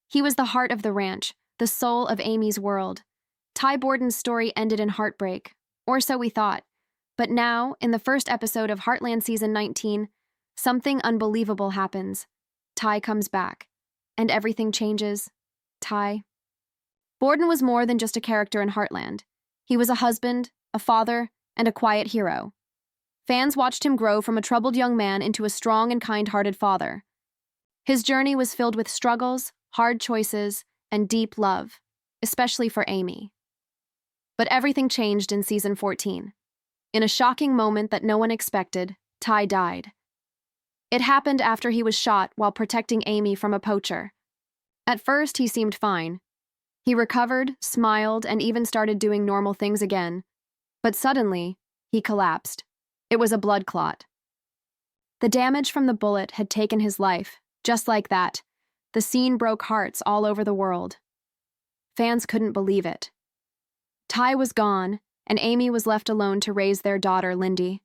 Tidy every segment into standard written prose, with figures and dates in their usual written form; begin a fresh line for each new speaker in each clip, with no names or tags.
He was the heart of the ranch, the soul of Amy's world. Ty Borden's story ended in heartbreak, or so we thought. But now, in the first episode of Heartland Season 19, something unbelievable happens. Ty comes back, and everything changes. Ty. Borden was more than just a character in Heartland. He was a husband, a father, and a quiet hero. Fans watched him grow from a troubled young man into a strong and kind-hearted father. His journey was filled with struggles, hard choices, and deep love, especially for Amy. But everything changed in Season 14. In a shocking moment that no one expected, Ty died. It happened after he was shot while protecting Amy from a poacher. At first, he seemed fine. He recovered, smiled, and even started doing normal things again. But suddenly, he collapsed. It was a blood clot. The damage from the bullet had taken his life, just like that. The scene broke hearts all over the world. Fans couldn't believe it. Ty was gone, and Amy was left alone to raise their daughter, Lindy.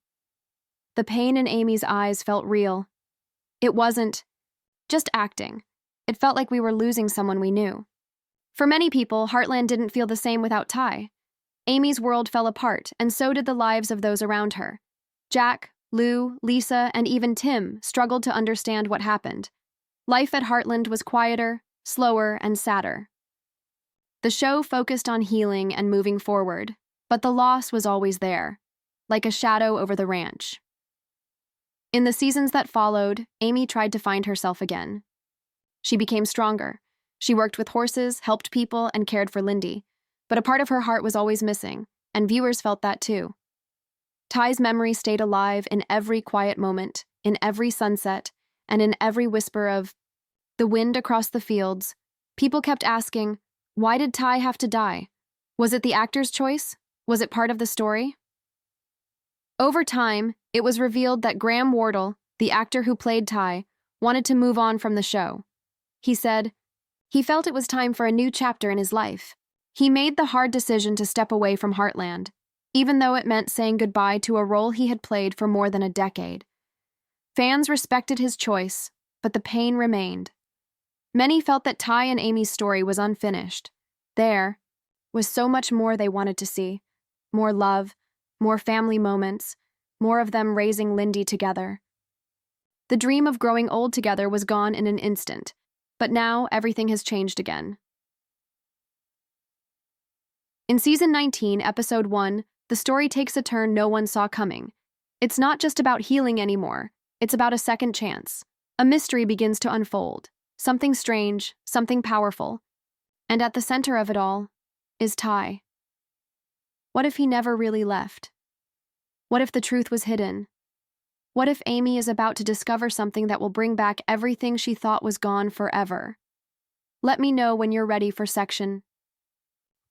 The pain in Amy's eyes felt real. It wasn't just acting. It felt like we were losing someone we knew. For many people, Heartland didn't feel the same without Ty. Amy's world fell apart, and so did the lives of those around her. Jack, Lou, Lisa, and even Tim struggled to understand what happened. Life at Heartland was quieter, slower, and sadder. The show focused on healing and moving forward, but the loss was always there, like a shadow over the ranch. In the seasons that followed, Amy tried to find herself again. She became stronger. She worked with horses, helped people, and cared for Lindy. But a part of her heart was always missing, and viewers felt that too. Ty's memory stayed alive in every quiet moment, in every sunset, and in every whisper of the wind across the fields. People kept asking, why did Ty have to die? Was it the actor's choice? Was it part of the story? Over time, it was revealed that Graham Wardle, the actor who played Ty, wanted to move on from the show. He said he felt it was time for a new chapter in his life. He made the hard decision to step away from Heartland, even though it meant saying goodbye to a role he had played for more than a decade. Fans respected his choice, but the pain remained. Many felt that Ty and Amy's story was unfinished. There was so much more they wanted to see. More love, more family moments, more of them raising Lindy together. The dream of growing old together was gone in an instant, but now everything has changed again. In Season 19, Episode 1, the story takes a turn no one saw coming. It's not just about healing anymore, it's about a second chance. A mystery begins to unfold, something strange, something powerful. And at the center of it all is Ty. What if he never really left? What if the truth was hidden? What if Amy is about to discover something that will bring back everything she thought was gone forever? Let me know when you're ready for Section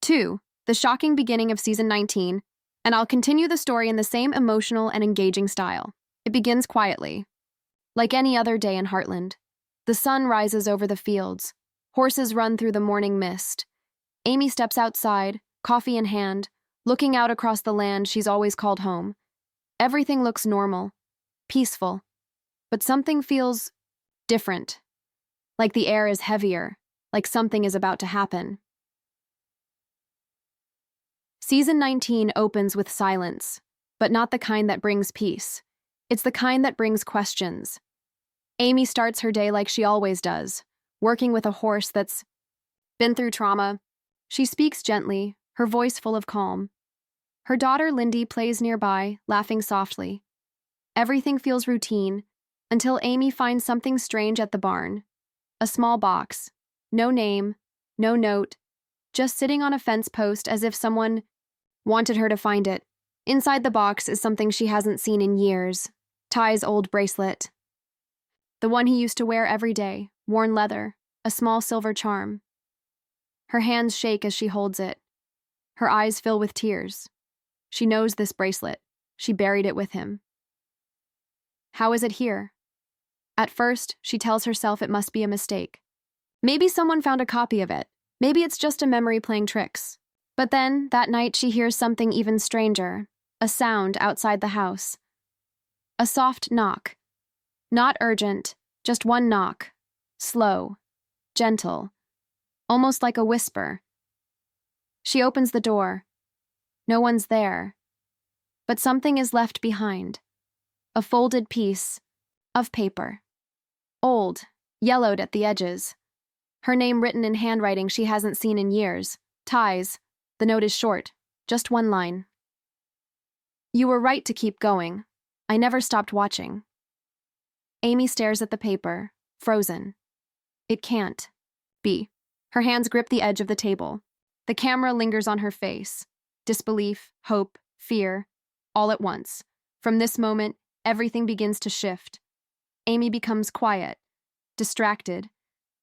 2, the shocking beginning of Season 19, and I'll continue the story in the same emotional and engaging style. It begins quietly. Like any other day in Heartland, the sun rises over the fields. Horses run through the morning mist. Amy steps outside, coffee in hand, looking out across the land she's always called home. Everything looks normal, peaceful, but something feels different. Like the air is heavier, like something is about to happen. Season 19 opens with silence, but not the kind that brings peace. It's the kind that brings questions. Amy starts her day like she always does, working with a horse that's been through trauma. She speaks gently, her voice full of calm. Her daughter Lindy plays nearby, laughing softly. Everything feels routine, until Amy finds something strange at the barn. A small box. No name, no note, just sitting on a fence post as if someone wanted her to find it. Inside the box is something she hasn't seen in years. Ty's old bracelet. The one he used to wear every day, worn leather, a small silver charm. Her hands shake as she holds it. Her eyes fill with tears. She knows this bracelet. She buried it with him. How is it here? At first, she tells herself it must be a mistake. Maybe someone found a copy of it. Maybe it's just a memory playing tricks. But then, that night, she hears something even stranger. A sound outside the house. A soft knock. Not urgent, just one knock. Slow. Gentle. almost like a whisper. She opens the door. No one's there. But something is left behind. A folded piece of paper. Old, yellowed at the edges. Her name written in handwriting she hasn't seen in years. Ty's. The note is short, just one line. You were right to keep going. I never stopped watching. Amy stares at the paper, frozen. It can't be. Her hands grip the edge of the table. The camera lingers on her face. Disbelief, hope, fear, all at once. From this moment, everything begins to shift. Amy becomes quiet, distracted.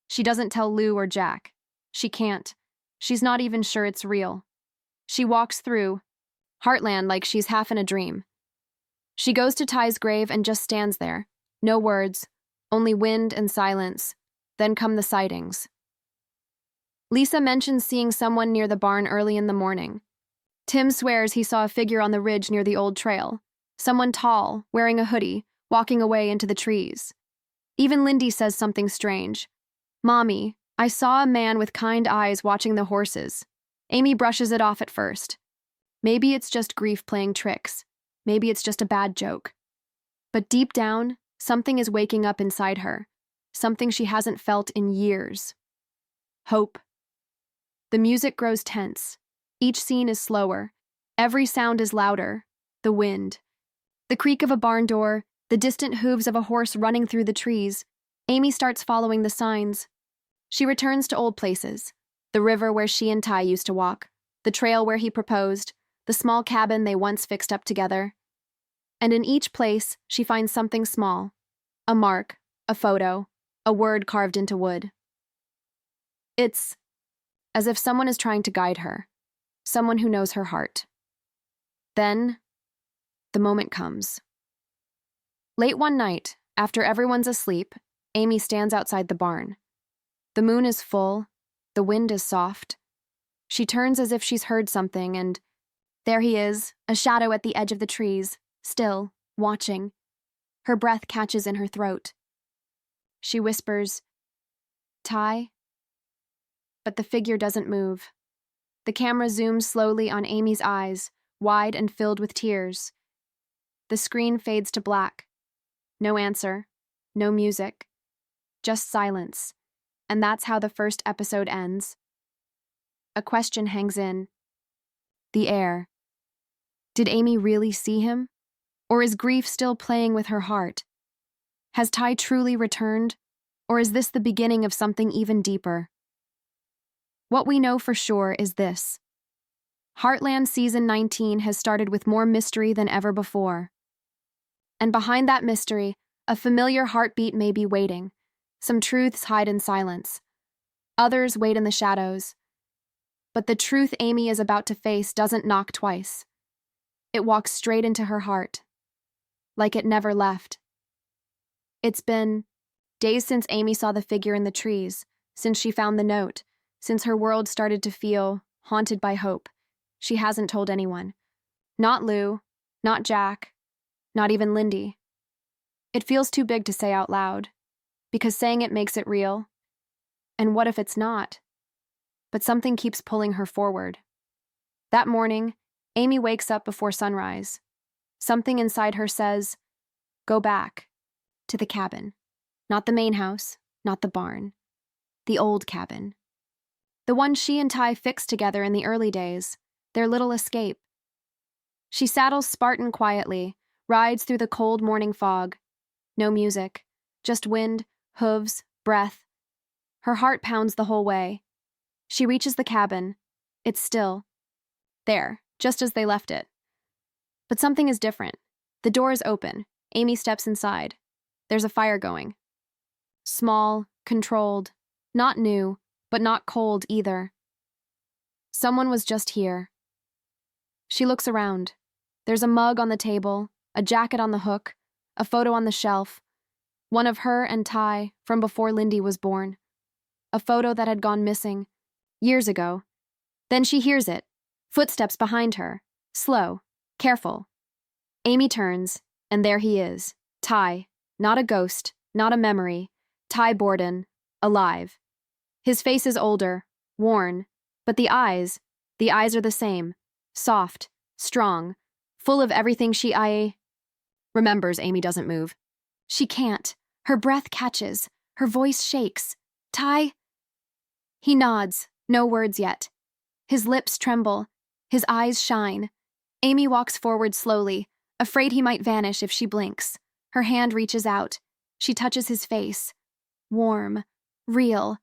She doesn't tell Lou or Jack. She can't. She's not even sure it's real. She walks through Heartland like she's half in a dream. She goes to Ty's grave and just stands there. No words, only wind and silence. Then come the sightings. Lisa mentions seeing someone near the barn early in the morning. Tim swears he saw a figure on the ridge near the old trail. Someone tall, wearing a hoodie, walking away into the trees. Even Lindy says something strange. Mommy, I saw a man with kind eyes watching the horses. Amy brushes it off at first. Maybe it's just grief playing tricks. Maybe it's just a bad joke. But deep down, something is waking up inside her. Something she hasn't felt in years. Hope. The music grows tense. Each scene is slower. Every sound is louder. The wind. The creak of a barn door, the distant hooves of a horse running through the trees. Amy starts following the signs. She returns to old places. The river where she and Ty used to walk. The trail where he proposed. The small cabin they once fixed up together. And in each place, she finds something small. A mark, a photo, a word carved into wood. It's as if someone is trying to guide her. Someone who knows her heart. Then, the moment comes. Late one night, after everyone's asleep, Amy stands outside the barn. The moon is full, the wind is soft. She turns as if she's heard something, and there he is, a shadow at the edge of the trees, still, watching. Her breath catches in her throat. She whispers, Ty? But the figure doesn't move. The camera zooms slowly on Amy's eyes, wide and filled with tears. The screen fades to black. No answer, no music, just silence. And that's how the first episode ends. A question hangs in the air. Did Amy really see him? Or is grief still playing with her heart? Has Ty truly returned? Or is this the beginning of something even deeper? What we know for sure is this. Heartland Season 19 has started with more mystery than ever before. And behind that mystery, a familiar heartbeat may be waiting. Some truths hide in silence. Others wait in the shadows. But the truth Amy is about to face doesn't knock twice. It walks straight into her heart, like it never left. It's been days since Amy saw the figure in the trees, since she found the note, since her world started to feel haunted by hope. She hasn't told anyone. Not Lou, not Jack, not even Lindy. It feels too big to say out loud, because saying it makes it real. And what if it's not? But something keeps pulling her forward. That morning, Amy wakes up before sunrise. Something inside her says, go back to the cabin. Not the main house, not the barn. The old cabin. The one she and Ty fixed together in the early days, their little escape. She saddles Spartan quietly, rides through the cold morning fog. No music, just wind, hooves, breath. Her heart pounds the whole way. She reaches the cabin. It's still. There, just as they left it. But something is different. The door is open. Amy steps inside. There's a fire going. Small, controlled, not new, but not cold either. Someone was just here. She looks around. There's a mug on the table, a jacket on the hook, a photo on the shelf, one of her and Ty from before Lindy was born. A photo that had gone missing years ago. Then she hears it. Footsteps behind her. Slow, careful. Amy turns, and there he is. Ty, not a ghost, not a memory. Ty Borden, alive. His face is older, worn. But the eyes are the same. Soft, strong, full of everything she remembers. Amy doesn't move. She can't. Her breath catches. Her voice shakes. Ty? He nods, no words yet. His lips tremble. His eyes shine. Amy walks forward slowly, afraid he might vanish if she blinks. Her hand reaches out. She touches his face. Warm, real,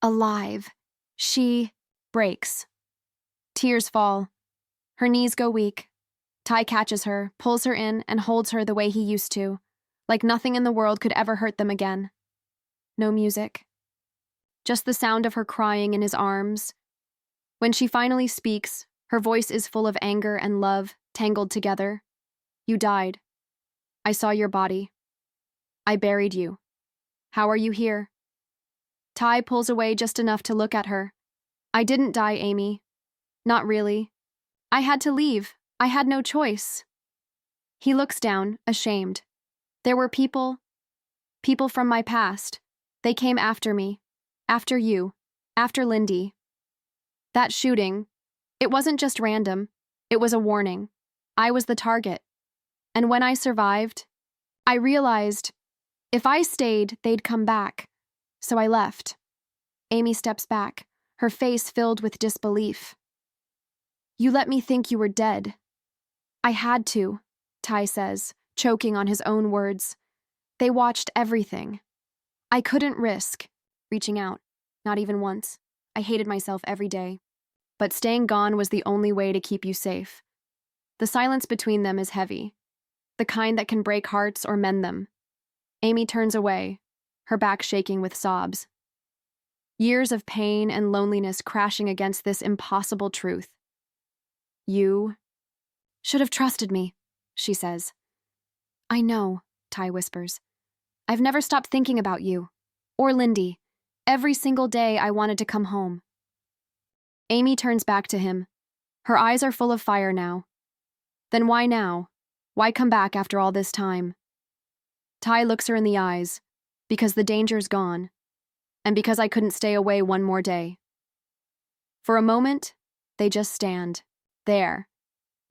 alive. She breaks. Tears fall. Her knees go weak. Ty catches her, pulls her in, and holds her the way he used to, like nothing in the world could ever hurt them again. No music. Just the sound of her crying in his arms. When she finally speaks, her voice is full of anger and love, tangled together. You died. I saw your body. I buried you. How are you here? Ty pulls away just enough to look at her. I didn't die, Amy. Not really. I had to leave. I had no choice. He looks down, ashamed. There were people from my past. They came after me. After you. After Lindy. That shooting, it wasn't just random. It was a warning. I was the target. And when I survived, I realized if I stayed, they'd come back. So I left. Amy steps back, her face filled with disbelief. You let me think you were dead. I had to, Ty says, choking on his own words. They watched everything. I couldn't risk reaching out, not even once. I hated myself every day. But staying gone was the only way to keep you safe. The silence between them is heavy, the kind that can break hearts or mend them. Amy turns away, her back shaking with sobs. Years of pain and loneliness crashing against this impossible truth. You should have trusted me, she says. I know, Ty whispers. I've never stopped thinking about you. Or Lindy. Every single day I wanted to come home. Amy turns back to him. Her eyes are full of fire now. Then why now? Why come back after all this time? Ty looks her in the eyes. Because the danger's gone. And because I couldn't stay away one more day. For a moment, they just stand. There.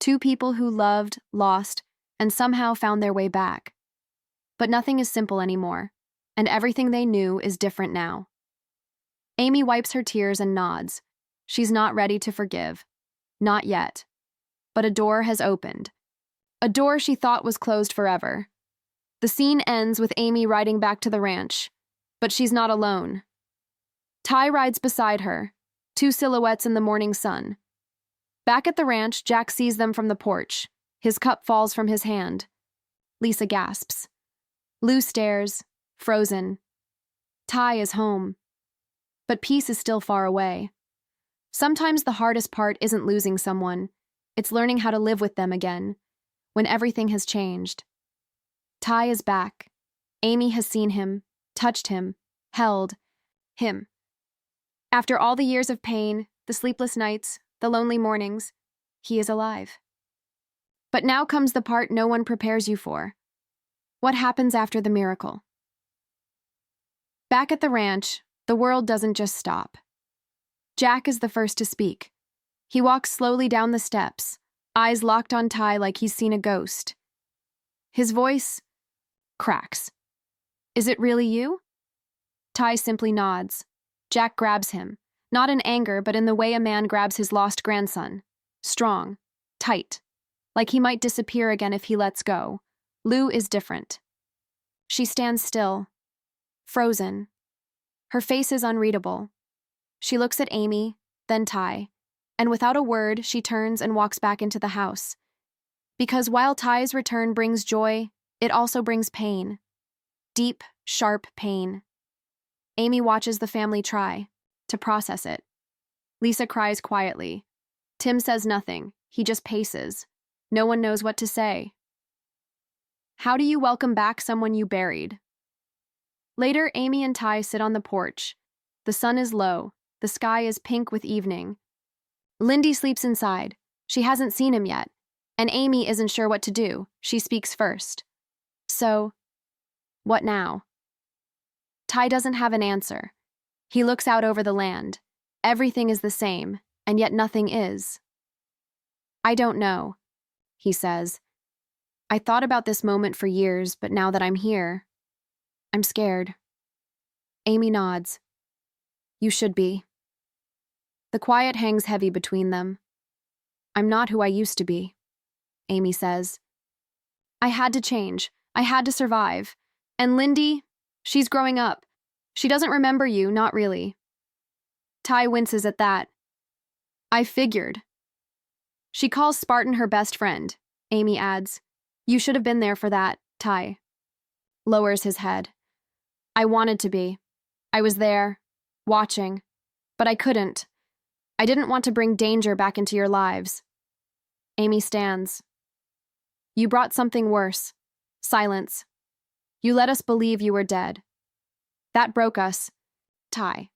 Two people who loved, lost, and somehow found their way back. But nothing is simple anymore, and everything they knew is different now. Amy wipes her tears and nods. She's not ready to forgive. Not yet. But a door has opened. A door she thought was closed forever. The scene ends with Amy riding back to the ranch. But she's not alone. Ty rides beside her, two silhouettes in the morning sun. Back at the ranch, Jack sees them from the porch. His cup falls from his hand. Lisa gasps. Lou stares, frozen. Ty is home. But peace is still far away. Sometimes the hardest part isn't losing someone. It's learning how to live with them again, when everything has changed. Ty is back. Amy has seen him, touched him, held him. After all the years of pain, the sleepless nights, the lonely mornings, he is alive. But now comes the part no one prepares you for. What happens after the miracle? Back at the ranch, the world doesn't just stop. Jack is the first to speak. He walks slowly down the steps, eyes locked on Ty like he's seen a ghost. His voice cracks. Is it really you? Ty simply nods. Jack grabs him, not in anger, but in the way a man grabs his lost grandson. Strong, tight, like he might disappear again if he lets go. Lou is different. She stands still, frozen. Her face is unreadable. She looks at Amy, then Ty, and without a word, she turns and walks back into the house. Because while Ty's return brings joy, it also brings pain. Deep, sharp pain. Amy watches the family try to process it. Lisa cries quietly. Tim says nothing. He just paces. No one knows what to say. How do you welcome back someone you buried? Later, Amy and Ty sit on the porch. The sun is low. The sky is pink with evening. Lindy sleeps inside. She hasn't seen him yet. And Amy isn't sure what to do. She speaks first. So, what now? Ty doesn't have an answer. He looks out over the land. Everything is the same, and yet nothing is. I don't know, he says. I thought about this moment for years, but now that I'm here, I'm scared. Amy nods. You should be. The quiet hangs heavy between them. I'm not who I used to be, Amy says. I had to change. I had to survive. And Lindy, she's growing up. She doesn't remember you, not really. Ty winces at that. I figured. She calls Spartan her best friend, Amy adds. You should have been there for that, Ty. Lowers his head. I wanted to be. I was there, watching. But I couldn't. I didn't want to bring danger back into your lives. Amy stands. You brought something worse. Silence. You let us believe you were dead. That broke us. Ty.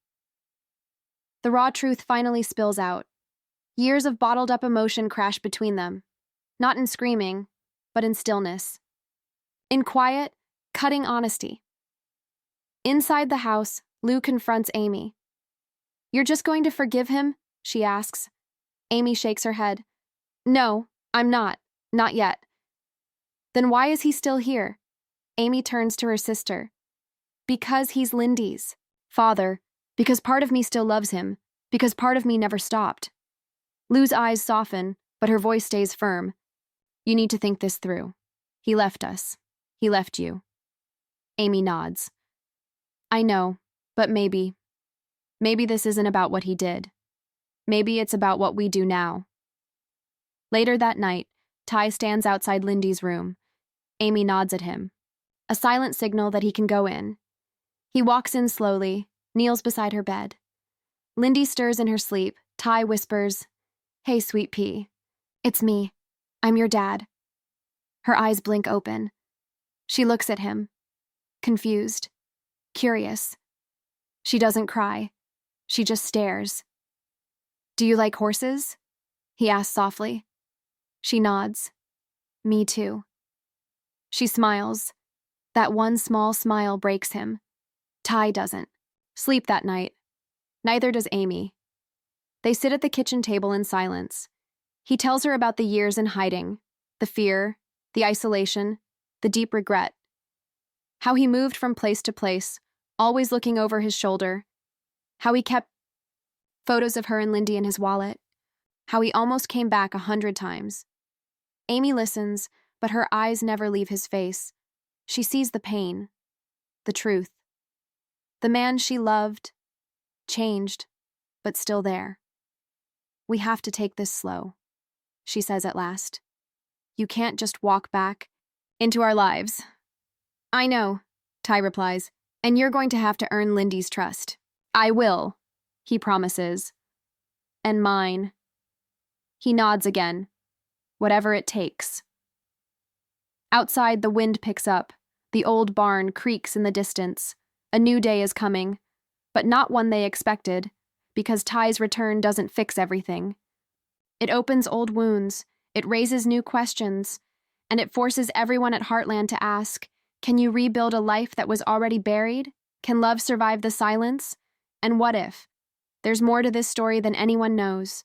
The raw truth finally spills out. Years of bottled-up emotion crash between them. Not in screaming, but in stillness. In quiet, cutting honesty. Inside the house, Lou confronts Amy. You're just going to forgive him? She asks. Amy shakes her head. No, I'm not. Not yet. Then why is he still here? Amy turns to her sister. Because he's Lindy's. Father, because part of me still loves him, because part of me never stopped. Lou's eyes soften, but her voice stays firm. You need to think this through. He left us. He left you. Amy nods. I know, but maybe this isn't about what he did. Maybe it's about what we do now. Later that night, Ty stands outside Lindy's room. Amy nods at him. A silent signal that he can go in. He walks in slowly, kneels beside her bed. Lindy stirs in her sleep. Ty whispers, Hey, sweet pea. It's me. I'm your dad. Her eyes blink open. She looks at him. Confused. Curious. She doesn't cry. She just stares. Do you like horses? He asks softly. She nods. Me too. She smiles. That one small smile breaks him. Ty doesn't. Sleep that night. Neither does Amy. They sit at the kitchen table in silence. He tells her about the years in hiding, the fear, the isolation, the deep regret. How he moved from place to place, always looking over his shoulder. How he kept photos of her and Lindy in his wallet. How he almost came back 100 times. Amy listens, but her eyes never leave his face. She sees the pain, the truth. The man she loved, changed, but still there. We have to take this slow, she says at last. You can't just walk back into our lives. I know, Ty replies, and you're going to have to earn Lindy's trust. I will, he promises. And mine. He nods again. Whatever it takes. Outside, the wind picks up. The old barn creaks in the distance. A new day is coming, but not one they expected, because Ty's return doesn't fix everything. It opens old wounds, it raises new questions, and it forces everyone at Heartland to ask, can you rebuild a life that was already buried? Can love survive the silence? And what if? There's more to this story than anyone knows.